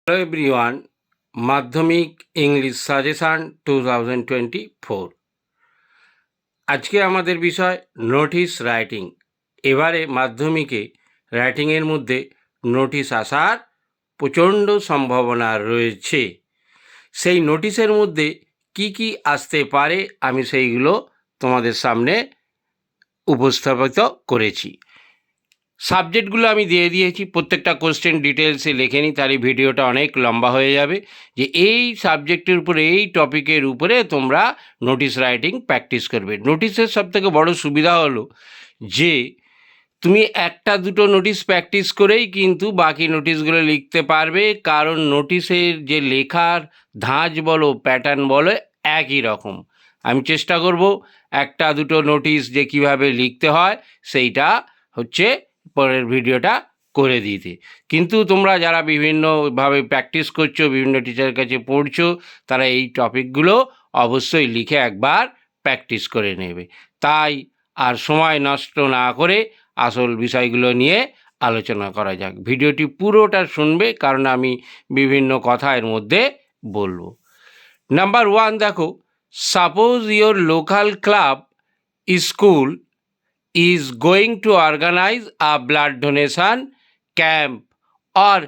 Hello everyone, মাধ্যমিক English suggestion 2024। আজকে আমাদের বিষয় নোটিশ রাইটিং। এবারে মাধ্যমিকে রাইটিংয়ের মধ্যে নোটিশ আসার প্রচণ্ড সম্ভাবনা রয়েছে। সেই নোটিশের মধ্যে কি কি আসতে পারে আমি সেইগুলো তোমাদের সামনে উপস্থাপিত করেছি। সাবজেক্টগুলো আমি দিয়ে দিয়েছি, প্রত্যেকটা কোশ্চেন ডিটেলসে লেখে নিই, তাহলে ভিডিওটা অনেক লম্বা হয়ে যাবে। যে এই সাবজেক্টের উপরে, এই টপিকের উপরে তোমরা নোটিশ রাইটিং প্র্যাকটিস করবে। নোটিশের সবথেকে বড় সুবিধা হলো যে তুমি একটা দুটো নোটিশ প্র্যাকটিস করেই কিন্তু বাকি নোটিশগুলো লিখতে পারবে, কারণ নোটিশের যে লেখার ধাঁচ বলো, প্যাটার্ন বলো, একই রকম। আমি চেষ্টা করব একটা দুটো নোটিশ যে কিভাবে লিখতে হয় সেইটা হচ্ছে পরের ভিডিওটা করে দিতে। কিন্তু তোমরা যারা বিভিন্নভাবে প্র্যাকটিস করছো, বিভিন্ন টিচারের কাছে পড়ছো, তারা এই টপিকগুলো অবশ্যই লিখে একবার প্র্যাকটিস করে নেবে। তাই আর সময় নষ্ট না করে আসল বিষয়গুলো নিয়ে আলোচনা করা যাক। ভিডিওটি পুরোটা শুনবে, কারণ আমি বিভিন্ন কথা এর মধ্যে বলবো। নাম্বার 1 দেখো, suppose your local club school is going to organize a blood donation camp or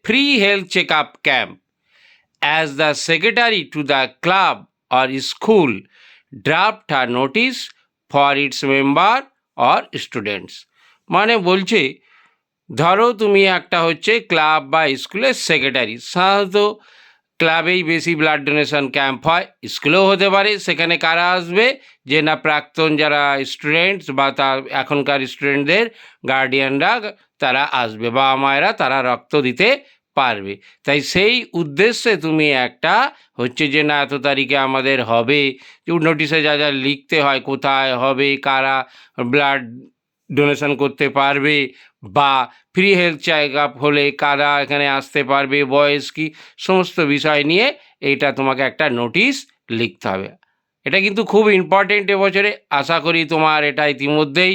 free health checkup camp. As the secretary to the club or school, draft a notice for its member or students. মানে বলছে, ধরো তুমি একটা হচ্ছে club বা স্কুলের secretary. সাধারণত ক্লাবেই বেশি ব্লাড ডোনেশন ক্যাম্প হয়, স্কুলেও হতে পারে। সেখানে কারা আসবে? যে না প্রাক্তন যারা স্টুডেন্টস বা তার এখনকার স্টুডেন্টদের গার্ডিয়ানরা তারা আসবে, বাবা মায়েরা তারা রক্ত দিতে পারবে। তাই সেই উদ্দেশ্যে তুমি একটা হচ্ছে যে না এত তারিখে আমাদের হবে, নোটিশে যা যা লিখতে হয়, কোথায় হবে, কারা ব্লাড ডোনেশন করতে পারবে, বা ফ্রি হেলথ চেক আপ হলে কারা এখানে আসতে পারবে, বয়স কী, সমস্ত বিষয় নিয়ে এইটা তোমাকে একটা নোটিশ লিখতে হবে। এটা কিন্তু খুব ইম্পর্টেন্ট এবছরে। আশা করি তোমার এটা ইতিমধ্যেই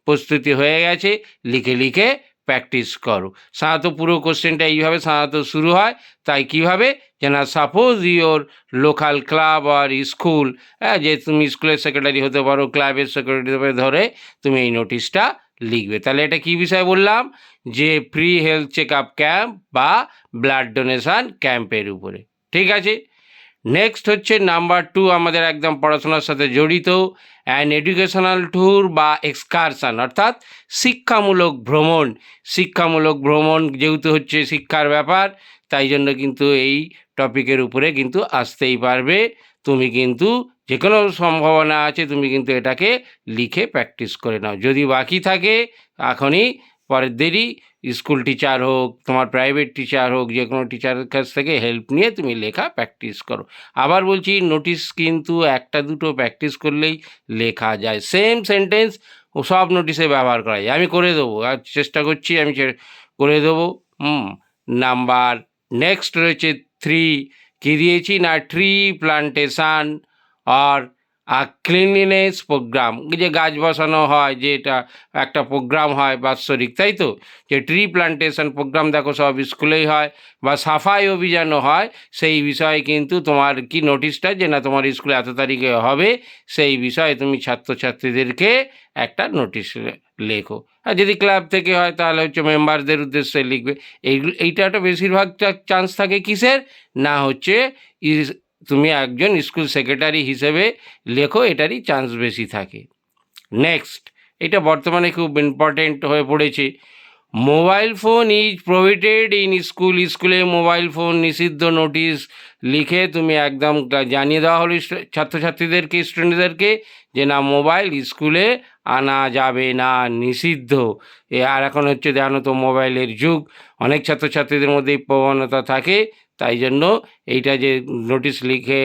প্রস্তুতি হয়ে গেছে। লিখে লিখে প্র্যাকটিস করো। সাধারণত পুরো কোশ্চেনটা এইভাবে সাধারণত শুরু হয়। তাই কীভাবে যে না, সাপোজ ইয়োর লোকাল ক্লাব আর স্কুল, যে তুমি স্কুলের সেক্রেটারি হতে পারো, ক্লাবের সেক্রেটারি হতে ধরে তুমি এই নোটিশটা লিখবে। তাহলে এটা কী বিষয় বললাম? যে free health check up camp বা ব্লাড ডোনেশন ক্যাম্পের উপরে। ঠিক আছে। নেক্সট হচ্ছে নাম্বার 2, আমাদের একদম পড়াশোনার সাথে জড়িত, অ্যান এডুকেশনাল ট্যুর বা এক্সকারশন, অর্থাৎ শিক্ষামূলক ভ্রমণ। শিক্ষামূলক ভ্রমণ যেহেতু হচ্ছে শিক্ষার ব্যাপার, তাই জন্য কিন্তু এই টপিকের উপরে কিন্তু আসতেই পারবে। তুমি কিন্তু যে কোনো সম্ভাবনা আছে, তুমি কিন্তু এটাকে লিখে প্র্যাকটিস করে নাও। যদি বাকি থাকে এখনই, পরের দেরি স্কুল টিচার হোক, তোমার প্রাইভেট টিচার হোক, যে কোনো টিচারের কাছ থেকে হেল্প নিয়ে তুমি লেখা প্র্যাকটিস করো। আবার বলছি, নোটিশ কিন্তু একটা দুটো প্র্যাকটিস করলেই লেখা যায়। সেম সেন্টেন্স সব নোটিশে ব্যবহার করা যায়। আমি করে দেবো, আর চেষ্টা করছি আমি করে দেবো। নাম্বার নেক্সট রয়েছে 3, কী দিয়েছি না, ট্রি প্লান্টেশন আর ক্লিনলিনেস প্রোগ্রাম। যে গাছ বসানো হয়, যে এটা একটা প্রোগ্রাম হয় বাৎসরিক, তাই তো, যে ট্রি প্লান্টেশন প্রোগ্রাম দেখো সব স্কুলেই হয়, বা সাফাই অভিযানও হয়। সেই বিষয়ে কিন্তু তোমার কি নোটিশটা যে না তোমার স্কুলে এত তারিখে হবে, সেই বিষয়ে তুমি ছাত্রছাত্রীদেরকে একটা নোটিশ লেখো। আর যদি ক্লাব থেকে হয় তাহলে হচ্ছে মেম্বারদের উদ্দেশ্যে লিখবে। এইটা একটা বেশিরভাগ চান্স থাকে কিসের না, হচ্ছে তুমি একজন স্কুল সেক্রেটারি হিসেবে লেখো, এটারই চান্স বেশি থাকে। নেক্সট, এটা বর্তমানে খুব ইম্পর্টেন্ট হয়ে পড়েছে, mobile phone is prohibited in school. স্কুলে মোবাইল ফোন নিষিদ্ধ নোটিশ লিখে তুমি একদম জানিয়ে দেওয়া হলো ছাত্রছাত্রীদেরকে, স্টুডেন্টদেরকে, যে না মোবাইল স্কুলে আনা যাবে না, নিষিদ্ধ। আর এখন হচ্ছে জানো তো মোবাইলের যুগ, অনেক ছাত্রছাত্রীদের মধ্যে এই প্রবণতা থাকে। তাই জন্য এইটা যে নোটিশ লিখে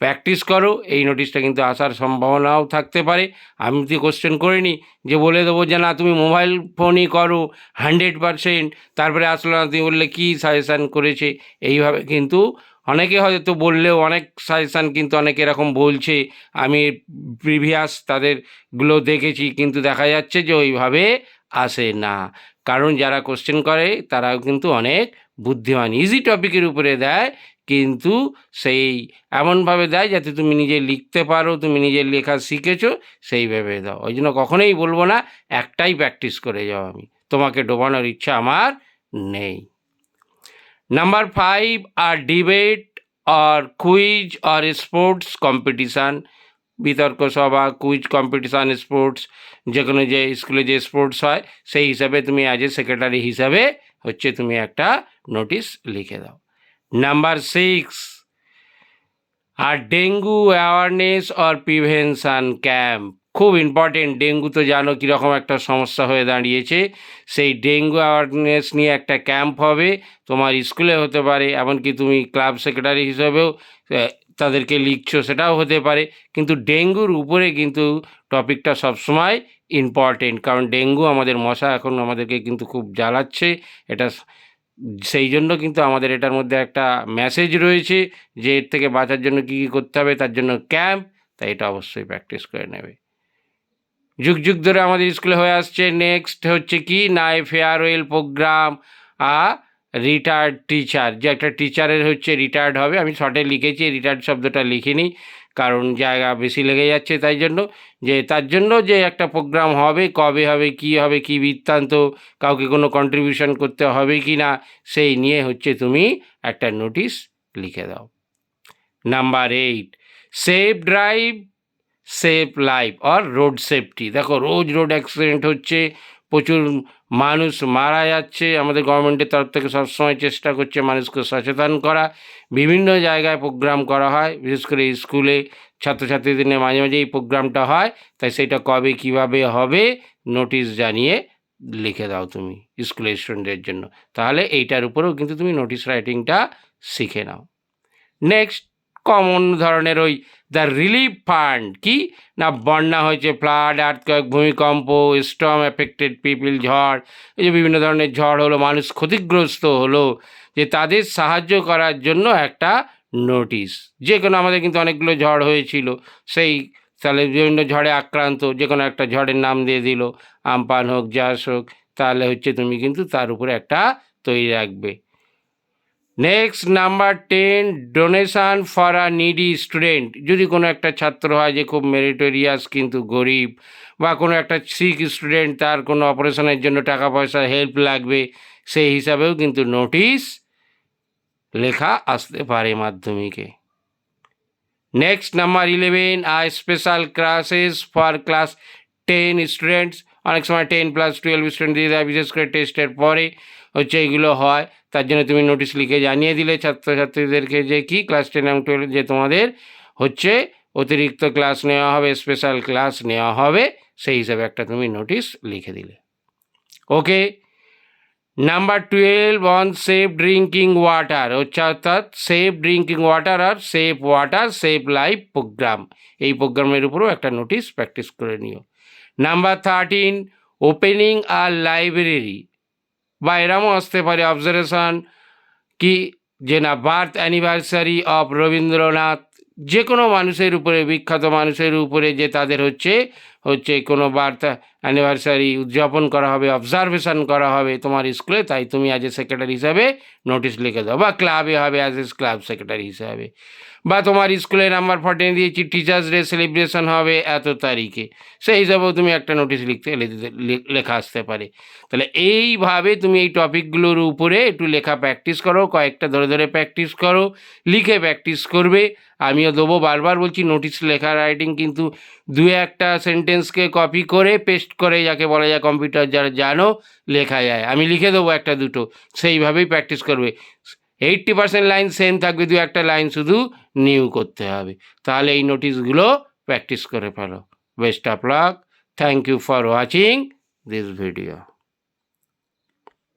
প্র্যাকটিস করো, এই নোটিশটা কিন্তু আসার সম্ভাবনাও থাকতে পারে। আমি তো কোশ্চেন করিনি যে বলে দেবো যে না তুমি মোবাইল ফোনই করো 100%, তারপরে আসলো না, তুমি বললে কী সাজেশান করেছে। এইভাবে কিন্তু অনেকে হয়তো বললেও, অনেক সাজেশান কিন্তু অনেকে এরকম বলছে, আমি প্রিভিয়াস তাদেরগুলো দেখেছি, কিন্তু দেখা যাচ্ছে যে ওইভাবে আসে না। কারণ যারা কোশ্চেন করে তারাও কিন্তু অনেক বুদ্ধিমান ইজি টপিকের উপরে দেয়, কিন্তু সেই এমনভাবে দেয় যাতে তুমি নিজে লিখতে পারো, তুমি নিজের লেখা শিখেছো সেইভাবে দাও। ওই জন্য কখনোই বলবো না একটাই প্র্যাকটিস করে যাও, আমি তোমাকে ডোবানোর ইচ্ছা আমার নেই। নাম্বার 5 আর ডিবেট আর কুইজ আর স্পোর্টস কম্পিটিশান, বিতর্ক সভা, কুইজ কম্পিটিশান, স্পোর্টস, যে কোনো যে স্কুলে যে স্পোর্টস হয় সেই হিসাবে তুমি অ্যাজ এ সেক্রেটারি হিসাবে হচ্ছে তুমি একটা নোটিশ লিখে দাও। নাম্বার 6 আর dengue awareness or prevention camp, খুব ইম্পর্টেন্ট। ডেঙ্গু তো জানো কীরকম একটা সমস্যা হয়ে দাঁড়িয়েছে, সেই ডেঙ্গু অ্যাওয়ারনেস নিয়ে একটা ক্যাম্প হবে, তোমার স্কুলে হতে পারে, এমনকি তুমি ক্লাব সেক্রেটারি হিসেবেও তাদেরকে লিখছো সেটাও হতে পারে, কিন্তু ডেঙ্গুর উপরে কিন্তু টপিকটা সবসময় ইম্পর্টেন্ট, কারণ ডেঙ্গু আমাদের মশা এখন আমাদেরকে কিন্তু খুব জ্বালাচ্ছে, এটা সেই জন্য কিন্তু আমাদের এটার মধ্যে একটা মেসেজ রয়েছে যে এর থেকে বাঁচার জন্য কী কী করতে হবে, তার জন্য ক্যাম্প, তাই এটা অবশ্যই প্র্যাকটিস করে নেবে। যুগ যুগ ধরে আমাদের স্কুলে হয়ে আসছে। নেক্সট হচ্ছে কি না, ফেয়ারওয়েল প্রোগ্রাম রিটায়ার্ড টিচার, যে একটা টিচারের হচ্ছে রিটায়ার্ড হবে, আমি শর্টে লিখেছি, রিটায়ার্ড শব্দটা লিখিনি কারণ জায়গা বেশি লেগে যাচ্ছে, তাই জন্য যে তার জন্য যে একটা প্রোগ্রাম হবে, কবে হবে, কি বৃত্তান্ত, কাউকে কোনো কন্ট্রিবিউশন করতে হবে কি না সেই নিয়ে হচ্ছে তুমি একটা নোটিশ লিখে দাও। Number 8 safe drive safe life আর রোড সেফটি, দেখো রোজ রোড অ্যাক্সিডেন্ট হচ্ছে, প্রচুর মানুষ মারা যাচ্ছে, আমাদের গভর্নমেন্টের তরফ থেকে সবসময় চেষ্টা করছে মানুষকে সচেতন করা, বিভিন্ন জায়গায় প্রোগ্রাম করা হয়, বিশেষ করে স্কুলে ছাত্রছাত্রীদের নিয়ে মাঝে মাঝে এই প্রোগ্রামটা হয়, তাই সেটা কবে কিভাবে হবে নোটিশ জানিয়ে লিখে দাও তুমি স্কুলের স্টুডেন্টদের জন্য, তাহলে এইটার উপরেও কিন্তু তুমি নোটিশ রাইটিংটা শিখে নাও। নেক্সট কমন ধরনের ওই দ্য রিলিফ ফান্ড, কি না বন্যা হয়েছে, ফ্লাড, আর্থকোয়েক, ভূমিকম্প, স্টর্ম এফেক্টেড পিপল, ঝড়, এই যে বিভিন্ন ধরনের ঝড় হলো, মানুষ ক্ষতিগ্রস্ত হলো, যে তাদের সাহায্য করার জন্য একটা নোটিশ, যে কোনো আমাদের কিন্তু অনেকগুলো ঝড় হয়েছিল, সেই তাহলে বিভিন্ন ঝড়ে আক্রান্ত, যে কোনো একটা ঝড়ের নাম দিয়ে দিল, আমপান হোক, যাস হোক, তাহলে হচ্ছে তুমি কিন্তু তার উপরে একটা তৈরি রাখবে। Next number 10 donation for a needy student, যদি কোনো একটা ছাত্র হয় যে খুব মেরিটোরিয়াস কিন্তু গরিব, বা কোনো একটা সিক স্টুডেন্ট, তার কোনো অপারেশনের জন্য টাকা পয়সার হেল্প লাগবে, সেই হিসাবেও কিন্তু নোটিশ লেখা আসতে পারে মাধ্যমিকে। নেক্সট নাম্বার 11 আর special classes for class 10 students, অনেক সময় 10+12 স্টুডেন্ট দিয়ে দেয়, বিশেষ করে টেস্টের পরে হচ্ছে এইগুলো হয়, তার জন্য তুমি নোটিশ লিখে জানিয়ে দিলে ছাত্রছাত্রীদেরকে যে কি ক্লাস 10 এবং 12 যে তোমাদের হচ্ছে অতিরিক্ত ক্লাস নেওয়া হবে, স্পেশাল ক্লাস নেওয়া হবে, সেই হিসাবে একটা তুমি নোটিশ লিখে দিলে। Okay. Number 12 on safe drinking water, হচ্ছে অর্থাৎ সেফ ড্রিঙ্কিং ওয়াটার আর safe water safe life programme, এই প্রোগ্রামের উপরেও একটা নোটিশ প্র্যাকটিস করে নিও। নাম্বার 13 ওপেনিং আর লাইব্রেরি, বা এরমও আসতে পারে অবজারভেশন কি যে না বার্থ অ্যানিভার্সারি অফ রবীন্দ্রনাথ, যে কোনো মানুষের উপরে, বিখ্যাত মানুষের উপরে যে তাদের হচ্ছে কোনো বার্থ অ্যানিভার্সারি উদযাপন করা হবে, অবজারভেশন করা হবে তোমার স্কুলে, তাই তুমি অ্যাজ এ সেক্রেটারি হিসাবে নোটিশ লিখে দাও, বা ক্লাবে হবে অ্যাজ এ ক্লাব সেক্রেটারি হিসাবে, বা তোমার স্কুলে নাম্বার 14 দিয়েছি টিচার্স ডে সেলিব্রেশন হবে এত তারিখে, সেই হিসাবেও তুমি একটা নোটিশ লেখা আসতে পারে। তাহলে এইভাবে তুমি এই টপিকগুলোর উপরে একটু লেখা প্র্যাকটিস করো, কয়েকটা ধরে ধরে প্র্যাকটিস করো, লিখে প্র্যাকটিস করবে। আমিও দেবো, বারবার বলছি, নোটিশ লেখা রাইটিং কিন্তু 2-1টা সেন্টেন্সকে কপি করে পেস্ট করে, যাকে বলা যায় কম্পিউটার যারা জানো, লেখা যায়, আমি লিখে দেবো 1-2, সেইভাবেই প্র্যাকটিস করবে। 80% লাইন সেম থাকবে, 2-1টা লাইন শুধু নিউ করতে হবে, তাহলে এই নোটিশগুলো প্র্যাকটিস করে ফেলো। Best of luck, thank you for watching this video.